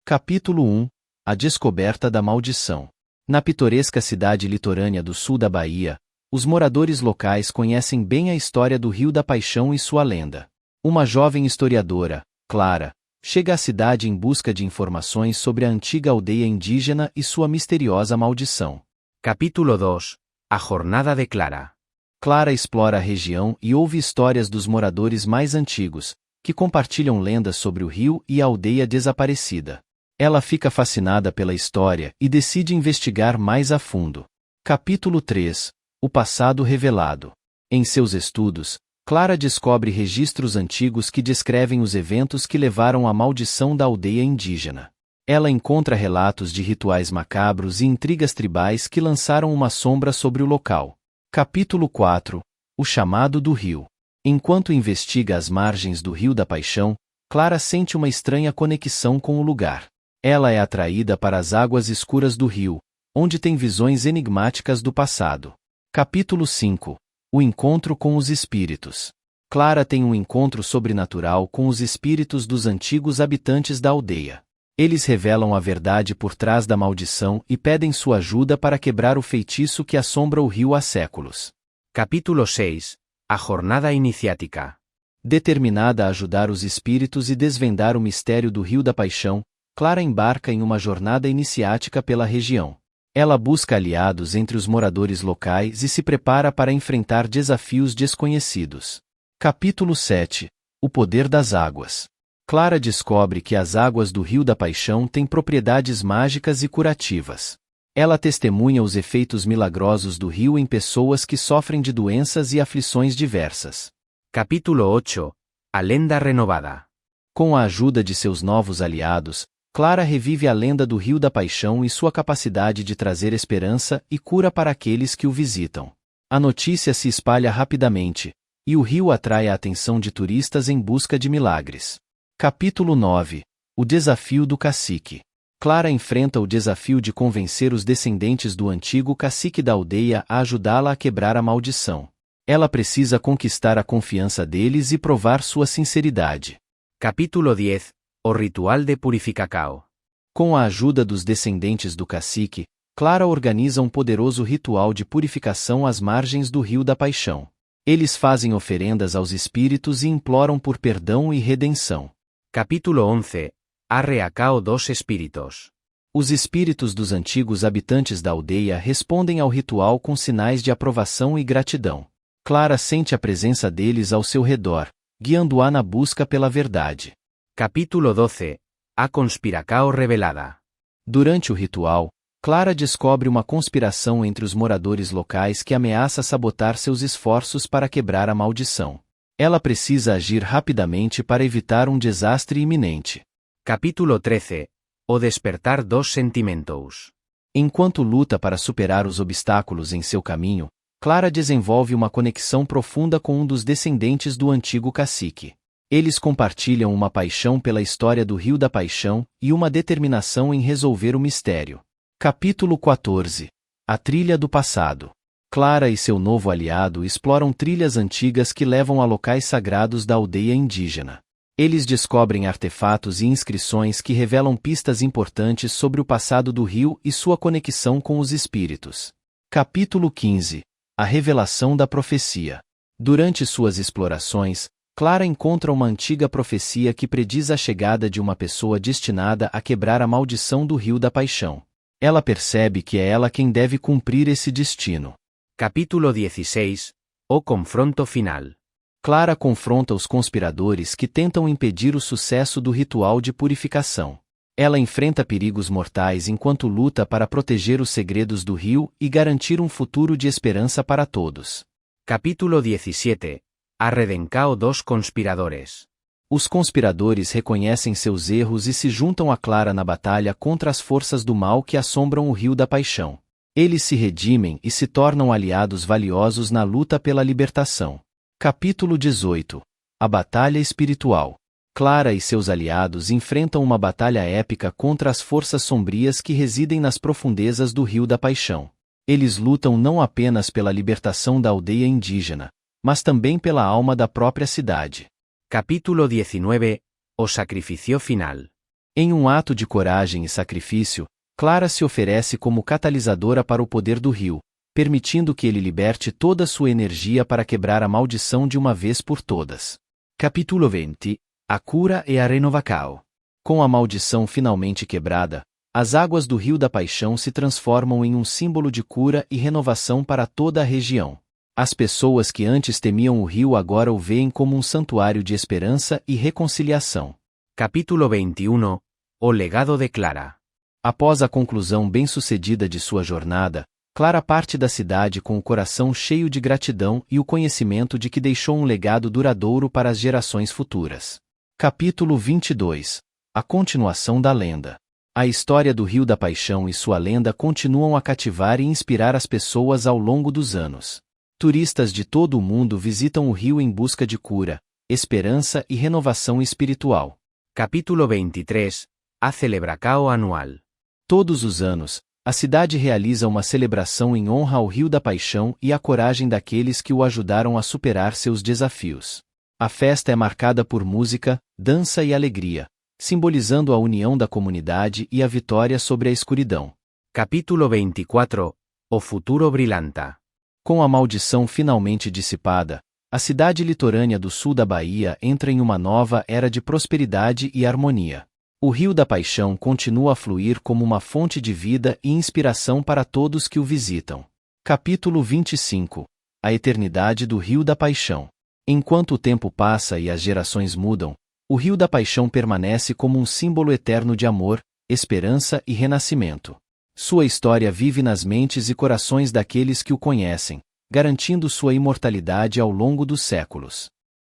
Capítulo 1 A descoberta da maldição. Na pitoresca cidade litorânea do sul da Bahia, os moradores locais conhecem bem a história do Rio da Paixão e sua lenda. Uma jovem historiadora, Clara, chega à cidade em busca de informações sobre a antiga aldeia indígena e sua misteriosa maldição. Capítulo 2 A Jornada de Clara. Clara explora a região e ouve histórias dos moradores mais antigos, que compartilham lendas sobre o rio e a aldeia desaparecida. Ela fica fascinada pela história e decide investigar mais a fundo. Capítulo 3 O passado revelado. Em seus estudos, Clara descobre registros antigos que descrevem os eventos que levaram à maldição da aldeia indígena. Ela encontra relatos de rituais macabros e intrigas tribais que lançaram uma sombra sobre o local. Capítulo 4 O chamado do rio. Enquanto investiga as margens do Rio da Paixão, Clara sente uma estranha conexão com o lugar. Ela é atraída para as águas escuras do rio, onde tem visões enigmáticas do passado. Capítulo 5 O encontro com os espíritos. Clara tem um encontro sobrenatural com os espíritos dos antigos habitantes da aldeia. Eles revelam a verdade por trás da maldição e pedem sua ajuda para quebrar o feitiço que assombra o rio há séculos. Capítulo 6 A Jornada Iniciática. Determinada a ajudar os espíritos e desvendar o mistério do Rio da Paixão, Clara embarca em uma jornada iniciática pela região. Ela busca aliados entre os moradores locais e se prepara para enfrentar desafios desconhecidos. Capítulo 7 O poder das águas. Clara descobre que as águas do Rio da Paixão têm propriedades mágicas e curativas. Ela testemunha os efeitos milagrosos do rio em pessoas que sofrem de doenças e aflições diversas. Capítulo 8 A Lenda Renovada. Com a ajuda de seus novos aliados, Clara revive a lenda do Rio da Paixão e sua capacidade de trazer esperança e cura para aqueles que o visitam. A notícia se espalha rapidamente, e o rio atrai a atenção de turistas em busca de milagres. Capítulo 9 O desafio do cacique. Clara enfrenta o desafio de convencer os descendentes do antigo cacique da aldeia a ajudá-la a quebrar a maldição. Ela precisa conquistar a confiança deles e provar sua sinceridade. Capítulo 10 O Ritual de Purificacao. Com a ajuda dos descendentes do cacique, Clara organiza um poderoso ritual de purificação às margens do Rio da Paixão. Eles fazem oferendas aos espíritos e imploram por perdão e redenção. Capítulo 11 Arreacao dos Espíritos. Os espíritos dos antigos habitantes da aldeia respondem ao ritual com sinais de aprovação e gratidão. Clara sente a presença deles ao seu redor, guiando-a na busca pela verdade. Capítulo 12 A Conspiracao Revelada. Durante o ritual, Clara descobre uma conspiração entre os moradores locais que ameaça sabotar seus esforços para quebrar a maldição. Ela precisa agir rapidamente para evitar um desastre iminente. Capítulo 13 O Despertar dos Sentimentos. Enquanto luta para superar os obstáculos em seu caminho, Clara desenvolve uma conexão profunda com um dos descendentes do antigo cacique. Eles compartilham uma paixão pela história do Rio da Paixão e uma determinação em resolver o mistério. Capítulo 14 A Trilha do Passado. Clara e seu novo aliado exploram trilhas antigas que levam a locais sagrados da aldeia indígena. Eles descobrem artefatos e inscrições que revelam pistas importantes sobre o passado do rio e sua conexão com os espíritos. Capítulo 15 A Revelação da Profecia. Durante suas explorações, Clara encontra uma antiga profecia que prediz a chegada de uma pessoa destinada a quebrar a maldição do Rio da Paixão. Ela percebe que é ela quem deve cumprir esse destino. Capítulo 16 O Confronto Final. Clara confronta os conspiradores que tentam impedir o sucesso do ritual de purificação. Ela enfrenta perigos mortais enquanto luta para proteger os segredos do rio e garantir um futuro de esperança para todos. Capítulo 17 A Redencao dos Conspiradores. Os conspiradores reconhecem seus erros e se juntam a Clara na batalha contra as forças do mal que assombram o Rio da Paixão. Eles se redimem e se tornam aliados valiosos na luta pela libertação. Capítulo 18 A Batalha Espiritual. Clara e seus aliados enfrentam uma batalha épica contra as forças sombrias que residem nas profundezas do Rio da Paixão. Eles lutam não apenas pela libertação da aldeia indígena, mas também pela alma da própria cidade. Capítulo 19 O Sacrifício Final. Em um ato de coragem e sacrifício, Clara se oferece como catalisadora para o poder do rio, permitindo que ele liberte toda sua energia para quebrar a maldição de uma vez por todas. Capítulo 20. A cura e a renovação. Com a maldição finalmente quebrada, as águas do Rio da Paixão se transformam em um símbolo de cura e renovação para toda a região. As pessoas que antes temiam o rio agora o veem como um santuário de esperança e reconciliação. Capítulo 21. O legado de Clara. Após a conclusão bem-sucedida de sua jornada, Clara parte da cidade com o coração cheio de gratidão e o conhecimento de que deixou um legado duradouro para as gerações futuras. Capítulo 22. A continuação da lenda. A história do Rio da Paixão e sua lenda continuam a cativar e inspirar as pessoas ao longo dos anos. Turistas de todo o mundo visitam o rio em busca de cura, esperança e renovação espiritual. Capítulo 23. A celebração anual. Todos os anos, a cidade realiza uma celebração em honra ao Rio da Paixão e à coragem daqueles que o ajudaram a superar seus desafios. A festa é marcada por música, dança e alegria, simbolizando a união da comunidade e a vitória sobre a escuridão. Capítulo 24. O futuro brilhante. Com a maldição finalmente dissipada, a cidade litorânea do sul da Bahia entra em uma nova era de prosperidade e harmonia. O Rio da Paixão continua a fluir como uma fonte de vida e inspiração para todos que o visitam. Capítulo 25. A eternidade do Rio da Paixão. Enquanto o tempo passa e as gerações mudam, o Rio da Paixão permanece como um símbolo eterno de amor, esperança e renascimento. Sua história vive nas mentes e corações daqueles que o conhecem, garantindo sua imortalidade ao longo dos séculos.